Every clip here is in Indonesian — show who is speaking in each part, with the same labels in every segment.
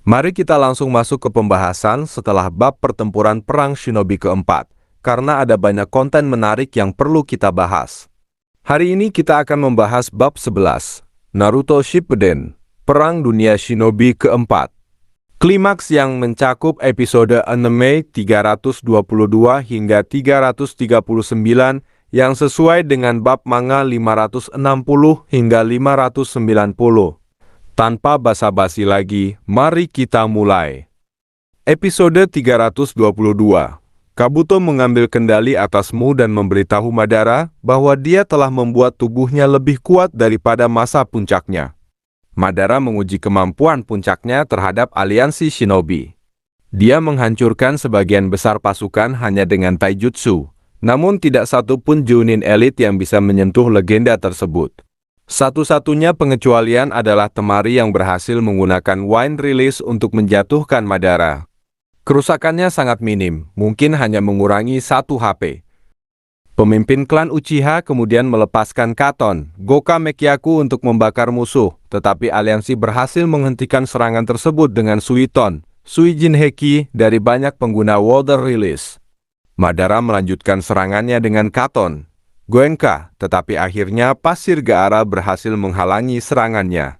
Speaker 1: Mari kita langsung masuk ke pembahasan setelah bab pertempuran perang Shinobi keempat, karena ada banyak konten menarik yang perlu kita bahas. Hari ini kita akan membahas bab 11, Naruto Shippuden, Perang Dunia Shinobi keempat. Klimaks yang mencakup episode anime 322 hingga 339 yang sesuai dengan bab manga 560 hingga 590. Tanpa basa-basi lagi, mari kita mulai. Episode 322. Kabuto mengambil kendali atasmu dan memberitahu Madara bahwa dia telah membuat tubuhnya lebih kuat daripada masa puncaknya. Madara menguji kemampuan puncaknya terhadap aliansi shinobi. Dia menghancurkan sebagian besar pasukan hanya dengan taijutsu, namun tidak satu pun Jounin elit yang bisa menyentuh legenda tersebut. Satu-satunya pengecualian adalah Temari yang berhasil menggunakan Wind Release untuk menjatuhkan Madara. Kerusakannya sangat minim, mungkin hanya mengurangi 1 HP. Pemimpin klan Uchiha kemudian melepaskan Katon, Goka Mekyaku untuk membakar musuh, tetapi aliansi berhasil menghentikan serangan tersebut dengan Suiton, Suijin Heki dari banyak pengguna Water Release. Madara melanjutkan serangannya dengan Katon, Goenka, tetapi akhirnya Pasir Gaara berhasil menghalangi serangannya.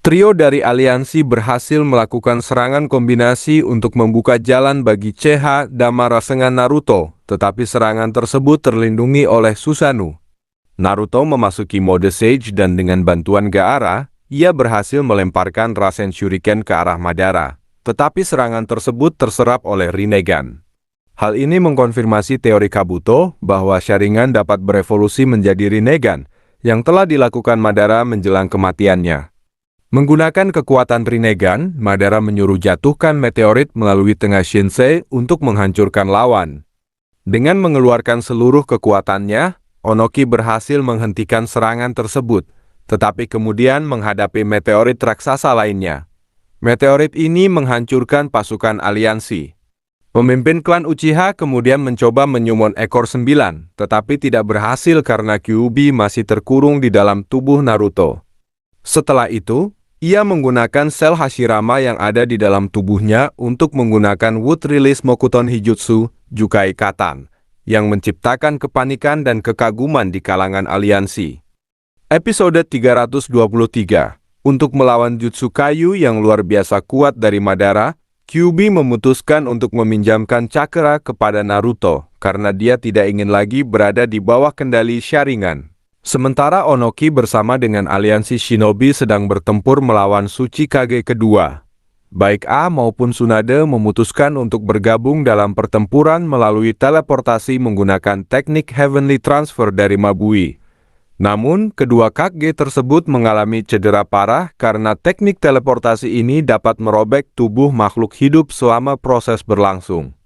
Speaker 1: Trio dari aliansi berhasil melakukan serangan kombinasi untuk membuka jalan bagi Uchiha Dama Rasengan Naruto, tetapi serangan tersebut terlindungi oleh Susanoo. Naruto memasuki mode Sage dan dengan bantuan Gaara, ia berhasil melemparkan Rasen Shuriken ke arah Madara, tetapi serangan tersebut terserap oleh Rinnegan. Hal ini mengkonfirmasi teori Kabuto bahwa Sharingan dapat berevolusi menjadi Rinnegan yang telah dilakukan Madara menjelang kematiannya. Menggunakan kekuatan Rinnegan, Madara menyuruh jatuhkan meteorit melalui tengah Shinsei untuk menghancurkan lawan. Dengan mengeluarkan seluruh kekuatannya, Onoki berhasil menghentikan serangan tersebut, tetapi kemudian menghadapi meteorit raksasa lainnya. Meteorit ini menghancurkan pasukan aliansi. Pemimpin klan Uchiha kemudian mencoba menyumon ekor 9, tetapi tidak berhasil karena Kyuubi masih terkurung di dalam tubuh Naruto. Setelah itu, ia menggunakan sel Hashirama yang ada di dalam tubuhnya untuk menggunakan Wood Release Mokuton Hijutsu, Jukai Katan, yang menciptakan kepanikan dan kekaguman di kalangan aliansi. Episode 323. Untuk melawan Jutsu Kayu yang luar biasa kuat dari Madara, Kyuubi memutuskan untuk meminjamkan Chakra kepada Naruto karena dia tidak ingin lagi berada di bawah kendali Sharingan. Sementara Onoki bersama dengan aliansi shinobi sedang bertempur melawan Tsuchikage kedua. Baik A maupun Tsunade memutuskan untuk bergabung dalam pertempuran melalui teleportasi menggunakan teknik Heavenly Transfer dari Mabui. Namun, kedua Kage tersebut mengalami cedera parah karena teknik teleportasi ini dapat merobek tubuh makhluk hidup selama proses berlangsung.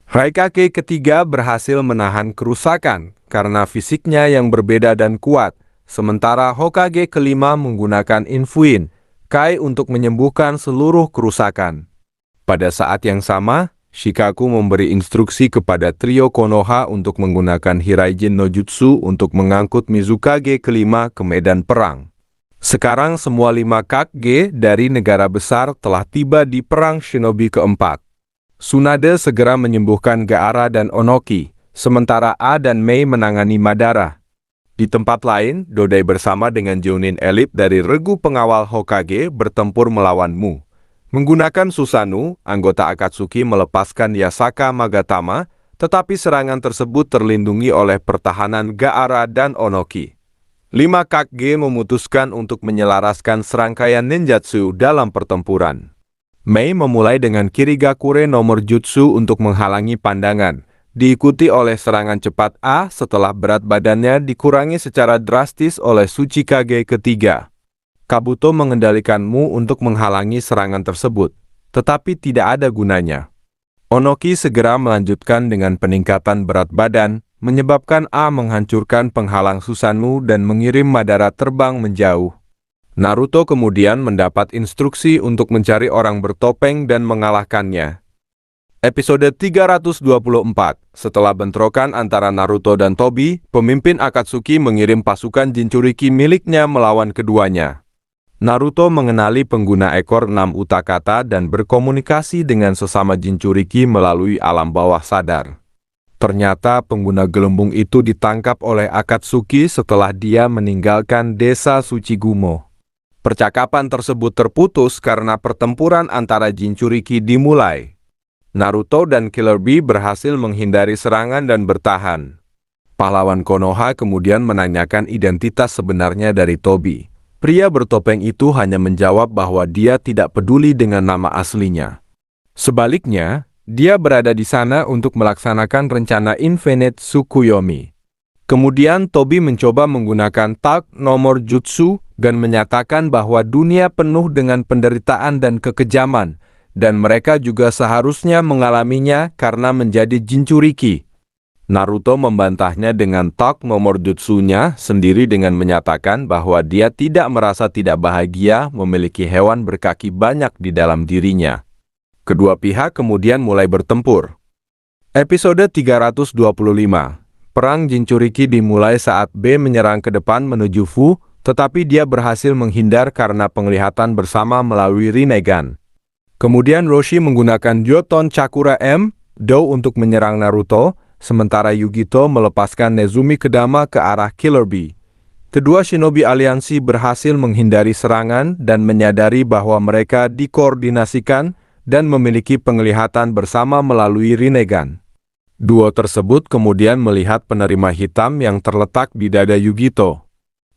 Speaker 1: Raikage ketiga berhasil menahan kerusakan karena fisiknya yang berbeda dan kuat, sementara Hokage kelima menggunakan Infuin Kai untuk menyembuhkan seluruh kerusakan. Pada saat yang sama, Shikaku memberi instruksi kepada trio Konoha untuk menggunakan Hiraijin no Jutsu untuk mengangkut Mizukage kelima ke medan perang. Sekarang semua 5 Kage dari negara besar telah tiba di perang Shinobi keempat. Tsunade segera menyembuhkan Gaara dan Onoki, sementara A dan Mei menangani Madara. Di tempat lain, Dodai bersama dengan Jounin elit dari regu pengawal Hokage bertempur melawan Mu. Menggunakan Susanoo, anggota Akatsuki melepaskan Yasaka Magatama, tetapi serangan tersebut terlindungi oleh pertahanan Gaara dan Onoki. 5 Kage memutuskan untuk menyelaraskan serangkaian ninjutsu dalam pertempuran. Mei memulai dengan Kirigakure nomor jutsu untuk menghalangi pandangan, diikuti oleh serangan cepat A setelah berat badannya dikurangi secara drastis oleh Tsuchikage ketiga. Kabuto mengendalikan Mu untuk menghalangi serangan tersebut, tetapi tidak ada gunanya. Onoki segera melanjutkan dengan peningkatan berat badan, menyebabkan A menghancurkan penghalang Susanoo dan mengirim Madara terbang menjauh. Naruto kemudian mendapat instruksi untuk mencari orang bertopeng dan mengalahkannya. Episode 324. Setelah bentrokan antara Naruto dan Tobi, pemimpin Akatsuki mengirim pasukan Jinchuriki miliknya melawan keduanya. Naruto mengenali pengguna ekor 6 Utakata dan berkomunikasi dengan sesama Jinchuriki melalui alam bawah sadar. Ternyata pengguna gelembung itu ditangkap oleh Akatsuki setelah dia meninggalkan desa Tsuchigumo. Percakapan tersebut terputus karena pertempuran antara Jinchuriki dimulai. Naruto dan Killer Bee berhasil menghindari serangan dan bertahan. Pahlawan Konoha kemudian menanyakan identitas sebenarnya dari Tobi. Pria bertopeng itu hanya menjawab bahwa dia tidak peduli dengan nama aslinya. Sebaliknya, dia berada di sana untuk melaksanakan rencana Infinite Tsukuyomi. Kemudian Tobi mencoba menggunakan Talk nomor Jutsu dan menyatakan bahwa dunia penuh dengan penderitaan dan kekejaman, dan mereka juga seharusnya mengalaminya karena menjadi Jinchuriki. Naruto membantahnya dengan Talk nomor Jutsunya sendiri dengan menyatakan bahwa dia tidak merasa tidak bahagia memiliki hewan berkaki banyak di dalam dirinya. Kedua pihak kemudian mulai bertempur. Episode 325. Perang Jinchuriki dimulai saat B menyerang ke depan menuju Fu, tetapi dia berhasil menghindar karena penglihatan bersama melalui Rinnegan. Kemudian Roshi menggunakan Yoton Chakura M, Do untuk menyerang Naruto, sementara Yugito melepaskan Nezumi Kedama ke arah Killer Bee. Kedua shinobi aliansi berhasil menghindari serangan dan menyadari bahwa mereka dikoordinasikan dan memiliki penglihatan bersama melalui Rinnegan. Duo tersebut kemudian melihat penerima hitam yang terletak di dada Yugito.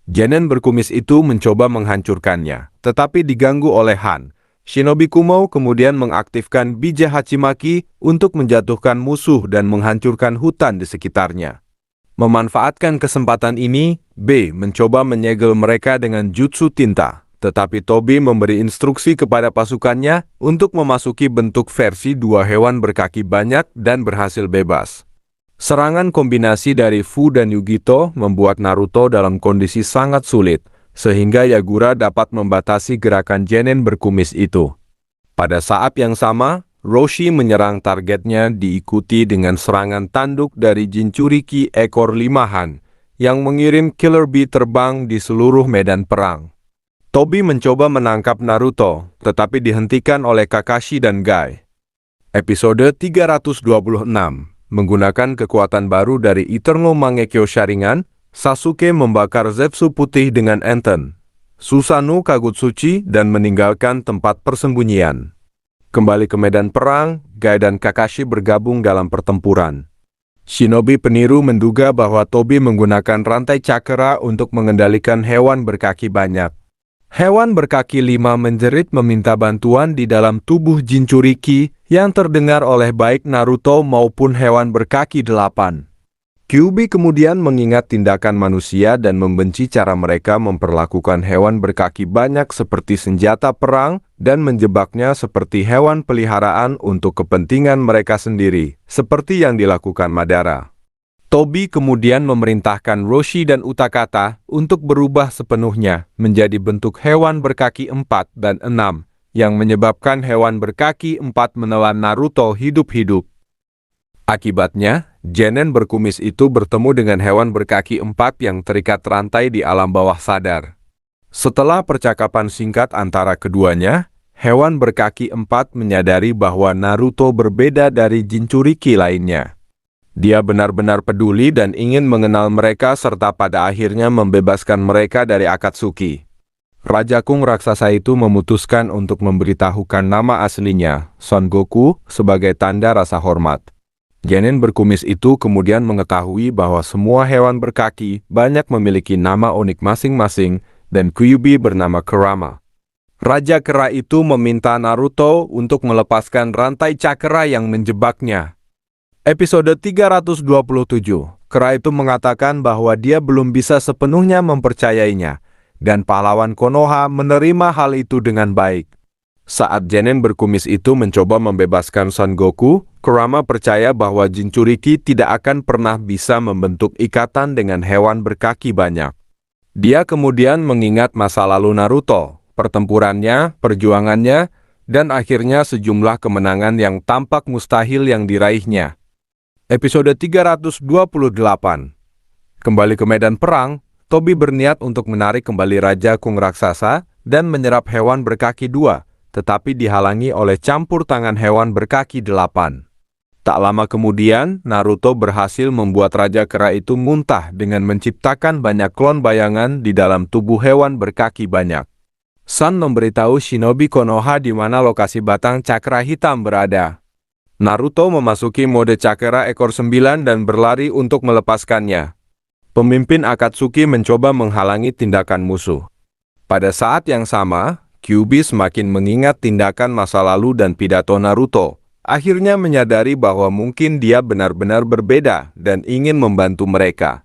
Speaker 1: Genin berkumis itu mencoba menghancurkannya, tetapi diganggu oleh Han. Shinobi Kumo kemudian mengaktifkan Bija Hachimaki untuk menjatuhkan musuh dan menghancurkan hutan di sekitarnya. Memanfaatkan kesempatan ini, B mencoba menyegel mereka dengan jutsu tinta, tetapi Tobi memberi instruksi kepada pasukannya untuk memasuki bentuk versi dua hewan berkaki banyak dan berhasil bebas. Serangan kombinasi dari Fu dan Yugito membuat Naruto dalam kondisi sangat sulit, sehingga Yagura dapat membatasi gerakan Genin berkumis itu. Pada saat yang sama, Roshi menyerang targetnya diikuti dengan serangan tanduk dari Jinchuriki ekor 5 Han, yang mengirim Killer Bee terbang di seluruh medan perang. Tobi mencoba menangkap Naruto, tetapi dihentikan oleh Kakashi dan Guy. Episode 326, menggunakan kekuatan baru dari Eternal Mangekyo Sharingan, Sasuke membakar Zetsu putih dengan Enten, Susanoo Kagutsuchi dan meninggalkan tempat persembunyian. Kembali ke medan perang, Guy dan Kakashi bergabung dalam pertempuran. Shinobi peniru menduga bahwa Tobi menggunakan rantai cakra untuk mengendalikan hewan berkaki banyak. Hewan berkaki 5 menjerit meminta bantuan di dalam tubuh Jinchuriki yang terdengar oleh baik Naruto maupun hewan berkaki 8. Kyuubi kemudian mengingat tindakan manusia dan membenci cara mereka memperlakukan hewan berkaki banyak seperti senjata perang dan menjebaknya seperti hewan peliharaan untuk kepentingan mereka sendiri, seperti yang dilakukan Madara. Tobi kemudian memerintahkan Roshi dan Utakata untuk berubah sepenuhnya menjadi bentuk hewan berkaki 4 dan 6, yang menyebabkan hewan berkaki 4 menelan Naruto hidup-hidup. Akibatnya, Genin berkumis itu bertemu dengan hewan berkaki 4 yang terikat rantai di alam bawah sadar. Setelah percakapan singkat antara keduanya, hewan berkaki 4 menyadari bahwa Naruto berbeda dari Jinchuriki lainnya. Dia benar-benar peduli dan ingin mengenal mereka serta pada akhirnya membebaskan mereka dari Akatsuki. Raja Kung raksasa itu memutuskan untuk memberitahukan nama aslinya, Son Goku, sebagai tanda rasa hormat. Genin berkumis itu kemudian mengetahui bahwa semua hewan berkaki banyak memiliki nama unik masing-masing dan Kyuubi bernama Kurama. Raja Kera itu meminta Naruto untuk melepaskan rantai cakra yang menjebaknya. Episode 327, Kera itu mengatakan bahwa dia belum bisa sepenuhnya mempercayainya, dan pahlawan Konoha menerima hal itu dengan baik. Saat Genin berkumis itu mencoba membebaskan Son Goku, Kurama percaya bahwa Jinchuriki tidak akan pernah bisa membentuk ikatan dengan hewan berkaki banyak. Dia kemudian mengingat masa lalu Naruto, pertempurannya, perjuangannya, dan akhirnya sejumlah kemenangan yang tampak mustahil yang diraihnya. Episode 328. Kembali ke medan perang, Tobi berniat untuk menarik kembali Raja Kung raksasa dan menyerap hewan berkaki 2, tetapi dihalangi oleh campur tangan hewan berkaki 8. Tak lama kemudian, Naruto berhasil membuat Raja Kera itu muntah dengan menciptakan banyak klon bayangan di dalam tubuh hewan berkaki banyak. Sun memberitahu Shinobi Konoha di mana lokasi batang cakra hitam berada. Naruto memasuki mode cakra ekor 9 dan berlari untuk melepaskannya. Pemimpin Akatsuki mencoba menghalangi tindakan musuh. Pada saat yang sama, Kyuubi semakin mengingat tindakan masa lalu dan pidato Naruto. Akhirnya menyadari bahwa mungkin dia benar-benar berbeda dan ingin membantu mereka.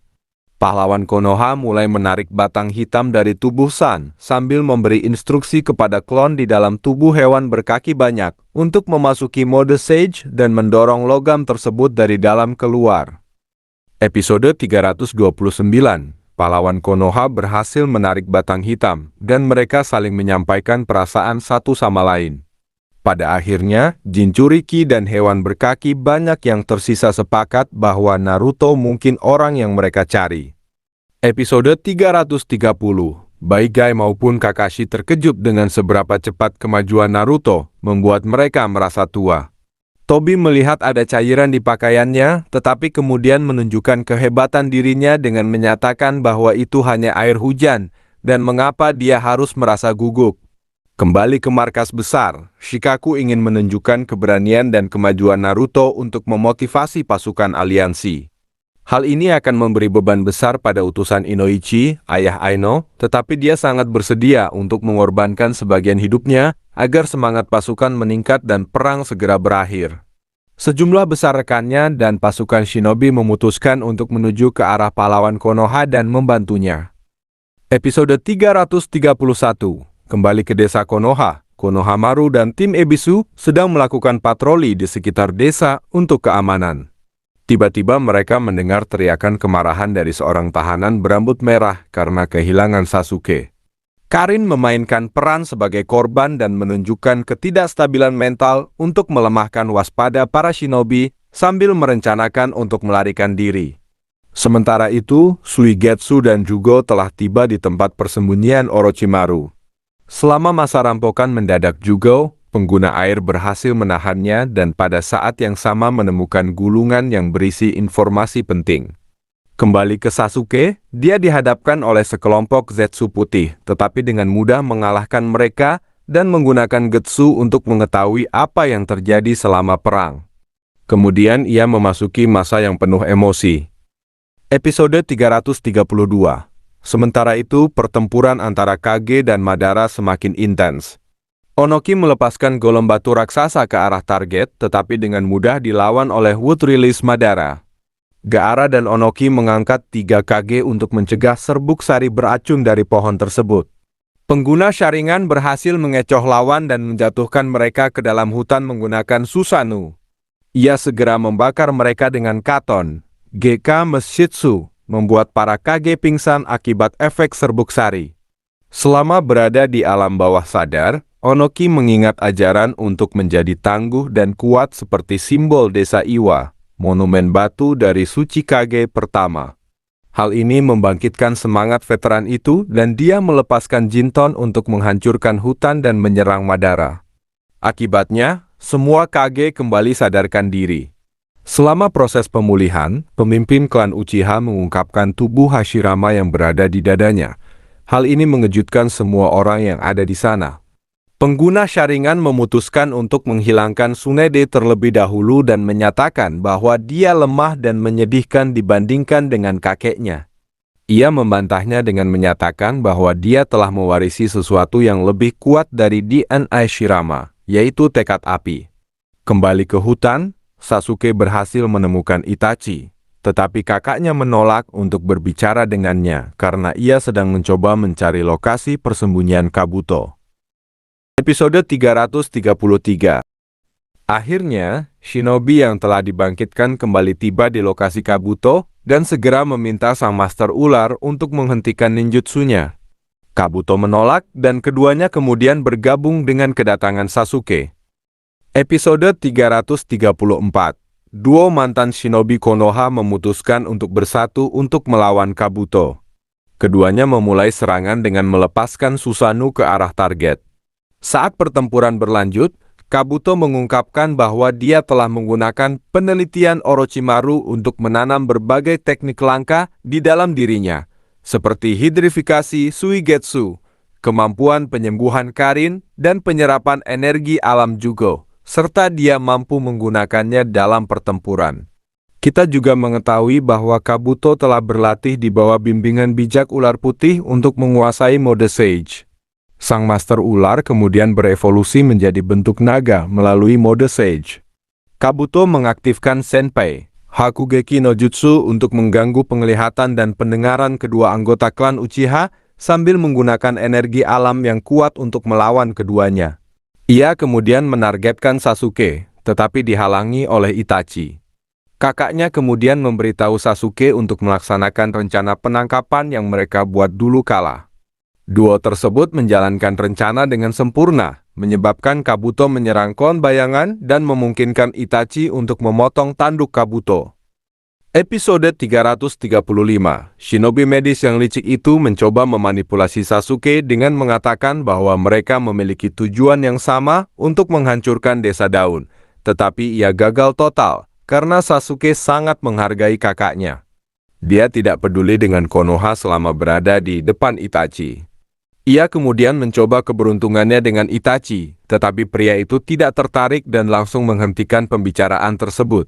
Speaker 1: Pahlawan Konoha mulai menarik batang hitam dari tubuh Sun sambil memberi instruksi kepada klon di dalam tubuh hewan berkaki banyak untuk memasuki mode Sage dan mendorong logam tersebut dari dalam keluar. Episode 329, pahlawan Konoha berhasil menarik batang hitam dan mereka saling menyampaikan perasaan satu sama lain. Pada akhirnya, Jinchuriki dan hewan berkaki banyak yang tersisa sepakat bahwa Naruto mungkin orang yang mereka cari. Episode 330, baik Guy maupun Kakashi terkejut dengan seberapa cepat kemajuan Naruto, membuat mereka merasa tua. Tobi melihat ada cairan di pakaiannya, tetapi kemudian menunjukkan kehebatan dirinya dengan menyatakan bahwa itu hanya air hujan, dan mengapa dia harus merasa gugup. Kembali ke markas besar, Shikaku ingin menunjukkan keberanian dan kemajuan Naruto untuk memotivasi pasukan aliansi. Hal ini akan memberi beban besar pada utusan Inoichi, ayah Aino, tetapi dia sangat bersedia untuk mengorbankan sebagian hidupnya agar semangat pasukan meningkat dan perang segera berakhir. Sejumlah besar rekannya dan pasukan shinobi memutuskan untuk menuju ke arah pahlawan Konoha dan membantunya. Episode 331. Kembali ke desa Konoha, Konohamaru dan tim Ebisu sedang melakukan patroli di sekitar desa untuk keamanan. Tiba-tiba mereka mendengar teriakan kemarahan dari seorang tahanan berambut merah karena kehilangan Sasuke. Karin memainkan peran sebagai korban dan menunjukkan ketidakstabilan mental untuk melemahkan waspada para shinobi sambil merencanakan untuk melarikan diri. Sementara itu, Suigetsu dan Jugo telah tiba di tempat persembunyian Orochimaru. Selama masa rampokan mendadak Jugo, pengguna air berhasil menahannya dan pada saat yang sama menemukan gulungan yang berisi informasi penting. Kembali ke Sasuke, dia dihadapkan oleh sekelompok Zetsu putih, tetapi dengan mudah mengalahkan mereka dan menggunakan Getsu untuk mengetahui apa yang terjadi selama perang. Kemudian ia memasuki masa yang penuh emosi. Episode 332. Sementara itu, pertempuran antara Kage dan Madara semakin intens. Onoki melepaskan golem batu raksasa ke arah target, tetapi dengan mudah dilawan oleh Wood Release Madara. Gaara dan Onoki mengangkat 3 Kage untuk mencegah serbuk sari beracun dari pohon tersebut. Pengguna Sharingan berhasil mengecoh lawan dan menjatuhkan mereka ke dalam hutan menggunakan Susanoo. Ia segera membakar mereka dengan Katon, GK Meshitsu, membuat para Kage pingsan akibat efek serbuk sari. Selama berada di alam bawah sadar, Onoki mengingat ajaran untuk menjadi tangguh dan kuat seperti simbol desa Iwa, monumen batu dari Suci Kage pertama. Hal ini membangkitkan semangat veteran itu dan dia melepaskan Jinton untuk menghancurkan hutan dan menyerang Madara. Akibatnya, semua Kage kembali sadarkan diri. Selama proses pemulihan, pemimpin klan Uchiha mengungkapkan tubuh Hashirama yang berada di dadanya. Hal ini mengejutkan semua orang yang ada di sana. Pengguna Sharingan memutuskan untuk menghilangkan Tsunade terlebih dahulu dan menyatakan bahwa dia lemah dan menyedihkan dibandingkan dengan kakeknya. Ia membantahnya dengan menyatakan bahwa dia telah mewarisi sesuatu yang lebih kuat dari DNA Shirama, yaitu tekad api. Kembali ke hutan, Sasuke berhasil menemukan Itachi, tetapi kakaknya menolak untuk berbicara dengannya karena ia sedang mencoba mencari lokasi persembunyian Kabuto. Episode 333. Akhirnya, shinobi yang telah dibangkitkan kembali tiba di lokasi Kabuto dan segera meminta sang master ular untuk menghentikan ninjutsunya. Kabuto menolak dan keduanya kemudian bergabung dengan kedatangan Sasuke. Episode 334. Duo mantan shinobi Konoha memutuskan untuk bersatu untuk melawan Kabuto. Keduanya memulai serangan dengan melepaskan Susanoo ke arah target. Saat pertempuran berlanjut, Kabuto mengungkapkan bahwa dia telah menggunakan penelitian Orochimaru untuk menanam berbagai teknik langka di dalam dirinya, seperti hidrifikasi Suigetsu, kemampuan penyembuhan Karin, dan penyerapan energi alam Jugo, serta dia mampu menggunakannya dalam pertempuran. Kita juga mengetahui bahwa Kabuto telah berlatih di bawah bimbingan bijak ular putih untuk menguasai mode Sage. Sang Master Ular kemudian berevolusi menjadi bentuk naga melalui mode Sage. Kabuto mengaktifkan Senpai, Hakugeki no Jutsu untuk mengganggu penglihatan dan pendengaran kedua anggota klan Uchiha sambil menggunakan energi alam yang kuat untuk melawan keduanya. Ia kemudian menargetkan Sasuke, tetapi dihalangi oleh Itachi. Kakaknya kemudian memberitahu Sasuke untuk melaksanakan rencana penangkapan yang mereka buat dulu kala. Duo tersebut menjalankan rencana dengan sempurna, menyebabkan Kabuto menyerang klan bayangan dan memungkinkan Itachi untuk memotong tanduk Kabuto. Episode 335, Shinobi medis yang licik itu mencoba memanipulasi Sasuke dengan mengatakan bahwa mereka memiliki tujuan yang sama untuk menghancurkan Desa Daun, tetapi ia gagal total. Karena Sasuke sangat menghargai kakaknya. Dia tidak peduli dengan Konoha selama berada di depan Itachi. Ia kemudian mencoba keberuntungannya dengan Itachi, tetapi pria itu tidak tertarik dan langsung menghentikan pembicaraan tersebut.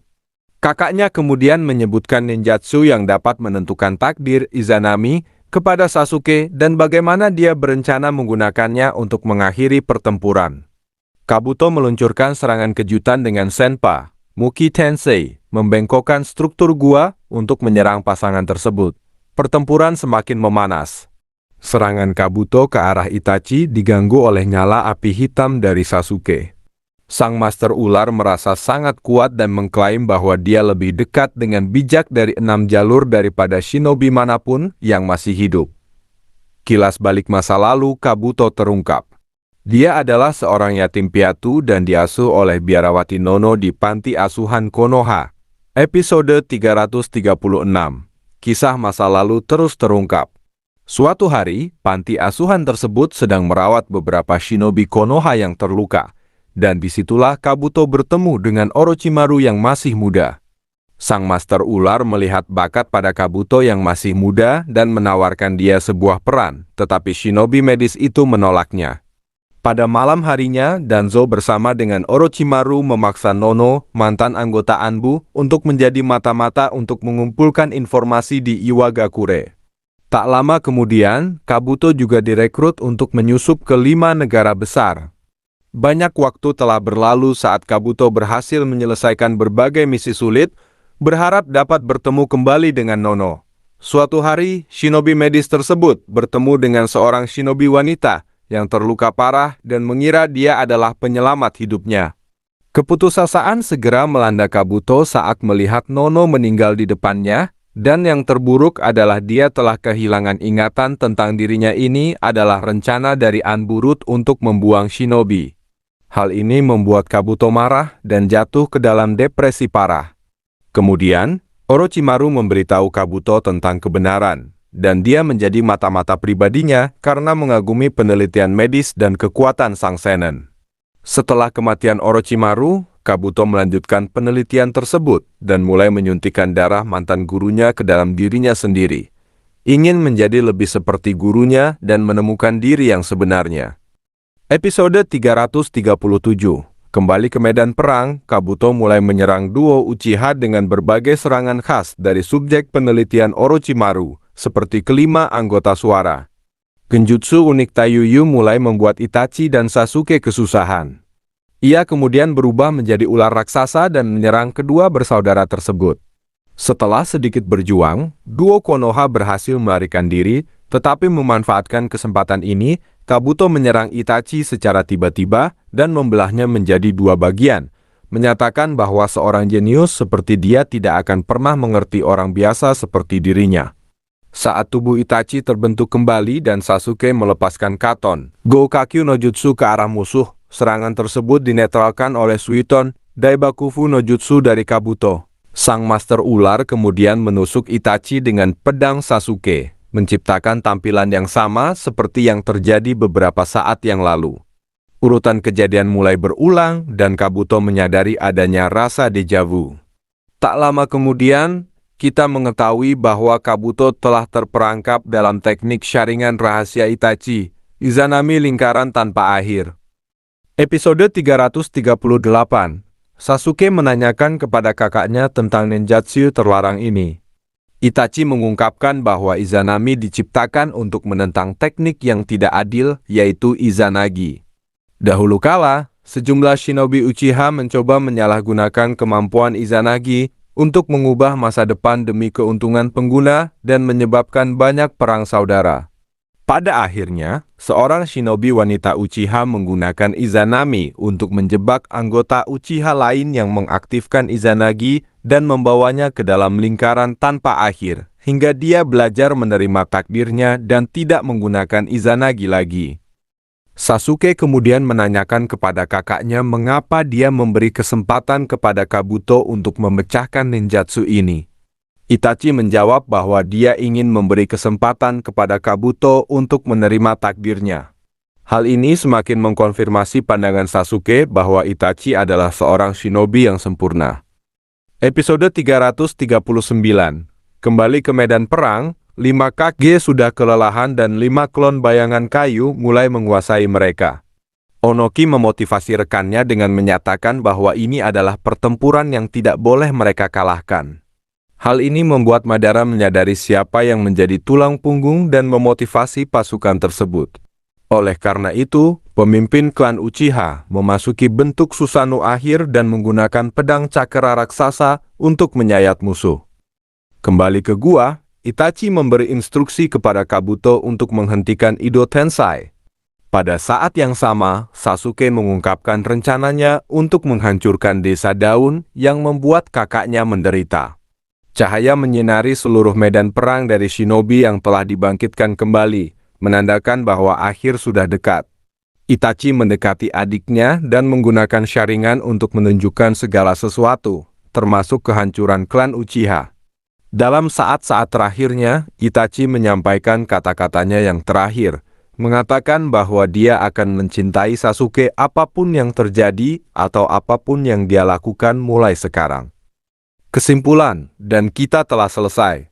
Speaker 1: Kakaknya kemudian menyebutkan ninjutsu yang dapat menentukan takdir Izanami kepada Sasuke dan bagaimana dia berencana menggunakannya untuk mengakhiri pertempuran. Kabuto meluncurkan serangan kejutan dengan Senpa, Muki Tensei, membengkokkan struktur gua untuk menyerang pasangan tersebut. Pertempuran semakin memanas. Serangan Kabuto ke arah Itachi diganggu oleh nyala api hitam dari Sasuke. Sang Master Ular merasa sangat kuat dan mengklaim bahwa dia lebih dekat dengan bijak dari 6 jalur daripada shinobi manapun yang masih hidup. Kilas balik masa lalu Kabuto terungkap. Dia adalah seorang yatim piatu dan diasuh oleh biarawati Nono di panti asuhan Konoha. Episode 336. Kisah masa lalu terus terungkap. Suatu hari, panti asuhan tersebut sedang merawat beberapa shinobi Konoha yang terluka, dan disitulah Kabuto bertemu dengan Orochimaru yang masih muda. Sang Master Ular melihat bakat pada Kabuto yang masih muda dan menawarkan dia sebuah peran, tetapi shinobi medis itu menolaknya. Pada malam harinya, Danzo bersama dengan Orochimaru memaksa Nono, mantan anggota Anbu, untuk menjadi mata-mata untuk mengumpulkan informasi di Iwagakure. Tak lama kemudian, Kabuto juga direkrut untuk menyusup ke 5 negara besar. Banyak waktu telah berlalu saat Kabuto berhasil menyelesaikan berbagai misi sulit, berharap dapat bertemu kembali dengan Nono. Suatu hari, shinobi medis tersebut bertemu dengan seorang shinobi wanita yang terluka parah dan mengira dia adalah penyelamat hidupnya. Keputusasaan segera melanda Kabuto saat melihat Nono meninggal di depannya, dan yang terburuk adalah dia telah kehilangan ingatan tentang dirinya. Ini adalah rencana dari Anburut untuk membuang shinobi. Hal ini membuat Kabuto marah dan jatuh ke dalam depresi parah. Kemudian, Orochimaru memberitahu Kabuto tentang kebenaran, dan dia menjadi mata-mata pribadinya karena mengagumi penelitian medis dan kekuatan sang seinen. Setelah kematian Orochimaru, Kabuto melanjutkan penelitian tersebut dan mulai menyuntikkan darah mantan gurunya ke dalam dirinya sendiri. Ingin menjadi lebih seperti gurunya dan menemukan diri yang sebenarnya. Episode 337. Kembali ke medan perang, Kabuto mulai menyerang duo Uchiha dengan berbagai serangan khas dari subjek penelitian Orochimaru, seperti kelima anggota suara. Genjutsu unik Taiyuyu mulai membuat Itachi dan Sasuke kesusahan. Ia kemudian berubah menjadi ular raksasa dan menyerang kedua bersaudara tersebut. Setelah sedikit berjuang, duo Konoha berhasil melarikan diri, tetapi memanfaatkan kesempatan ini, Kabuto menyerang Itachi secara tiba-tiba dan membelahnya menjadi 2 bagian, menyatakan bahwa seorang jenius seperti dia tidak akan pernah mengerti orang biasa seperti dirinya. Saat tubuh Itachi terbentuk kembali dan Sasuke melepaskan Katon Goukakyu no Jutsu ke arah musuh, serangan tersebut dinetralkan oleh Suiton Daibakufu no Jutsu dari Kabuto. Sang Master Ular kemudian menusuk Itachi dengan pedang Sasuke, menciptakan tampilan yang sama seperti yang terjadi beberapa saat yang lalu. Urutan kejadian mulai berulang dan Kabuto menyadari adanya rasa deja vu. Tak lama kemudian, kita mengetahui bahwa Kabuto telah terperangkap dalam teknik syaringan rahasia Itachi, Izanami lingkaran tanpa akhir. Episode 338, Sasuke menanyakan kepada kakaknya tentang ninjutsu terlarang ini. Itachi mengungkapkan bahwa Izanami diciptakan untuk menentang teknik yang tidak adil, yaitu Izanagi. Dahulu kala, sejumlah shinobi Uchiha mencoba menyalahgunakan kemampuan Izanagi untuk mengubah masa depan demi keuntungan pengguna dan menyebabkan banyak perang saudara. Pada akhirnya, seorang shinobi wanita Uchiha menggunakan Izanami untuk menjebak anggota Uchiha lain yang mengaktifkan Izanagi dan membawanya ke dalam lingkaran tanpa akhir, hingga dia belajar menerima takdirnya dan tidak menggunakan Izanagi lagi. Sasuke kemudian menanyakan kepada kakaknya mengapa dia memberi kesempatan kepada Kabuto untuk memecahkan ninjutsu ini. Itachi menjawab bahwa dia ingin memberi kesempatan kepada Kabuto untuk menerima takdirnya. Hal ini semakin mengkonfirmasi pandangan Sasuke bahwa Itachi adalah seorang shinobi yang sempurna. Episode 339. Kembali ke medan perang, 5 Kage sudah kelelahan dan 5 klon bayangan kayu mulai menguasai mereka. Onoki memotivasi rekannya dengan menyatakan bahwa ini adalah pertempuran yang tidak boleh mereka kalahkan. Hal ini membuat Madara menyadari siapa yang menjadi tulang punggung dan memotivasi pasukan tersebut. Oleh karena itu, pemimpin klan Uchiha memasuki bentuk Susanoo akhir dan menggunakan pedang cakra raksasa untuk menyayat musuh. Kembali ke gua, Itachi memberi instruksi kepada Kabuto untuk menghentikan Ido Tensai. Pada saat yang sama, Sasuke mengungkapkan rencananya untuk menghancurkan desa daun yang membuat kakaknya menderita. Cahaya menyinari seluruh medan perang dari shinobi yang telah dibangkitkan kembali, menandakan bahwa akhir sudah dekat. Itachi mendekati adiknya dan menggunakan syaringan untuk menunjukkan segala sesuatu, termasuk kehancuran klan Uchiha. Dalam saat-saat terakhirnya, Itachi menyampaikan kata-katanya yang terakhir, mengatakan bahwa dia akan mencintai Sasuke apapun yang terjadi atau apapun yang dia lakukan mulai sekarang. Kesimpulan, dan kita telah selesai.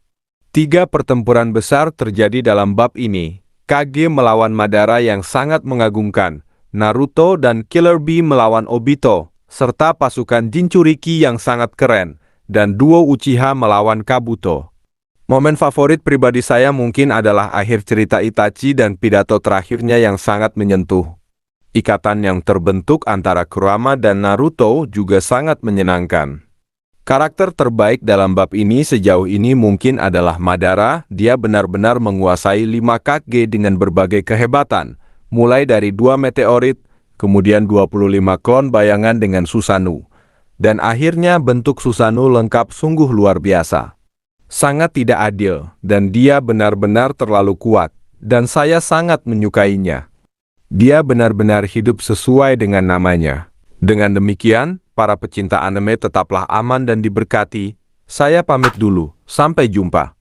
Speaker 1: 3 pertempuran besar terjadi dalam bab ini. Kage melawan Madara yang sangat mengagumkan, Naruto dan Killer Bee melawan Obito, serta pasukan Jinchuriki yang sangat keren, dan duo Uchiha melawan Kabuto. Momen favorit pribadi saya mungkin adalah akhir cerita Itachi dan pidato terakhirnya yang sangat menyentuh. Ikatan yang terbentuk antara Kurama dan Naruto juga sangat menyenangkan. Karakter terbaik dalam bab ini sejauh ini mungkin adalah Madara. Dia benar-benar menguasai 5 Kage dengan berbagai kehebatan, mulai dari 2 meteorit, kemudian 25 klon bayangan dengan Susanoo. Dan akhirnya bentuk Susanoo lengkap sungguh luar biasa. Sangat tidak adil, dan dia benar-benar terlalu kuat, dan saya sangat menyukainya. Dia benar-benar hidup sesuai dengan namanya. Dengan demikian, para pecinta anime tetaplah aman dan diberkati. Saya pamit dulu, sampai jumpa.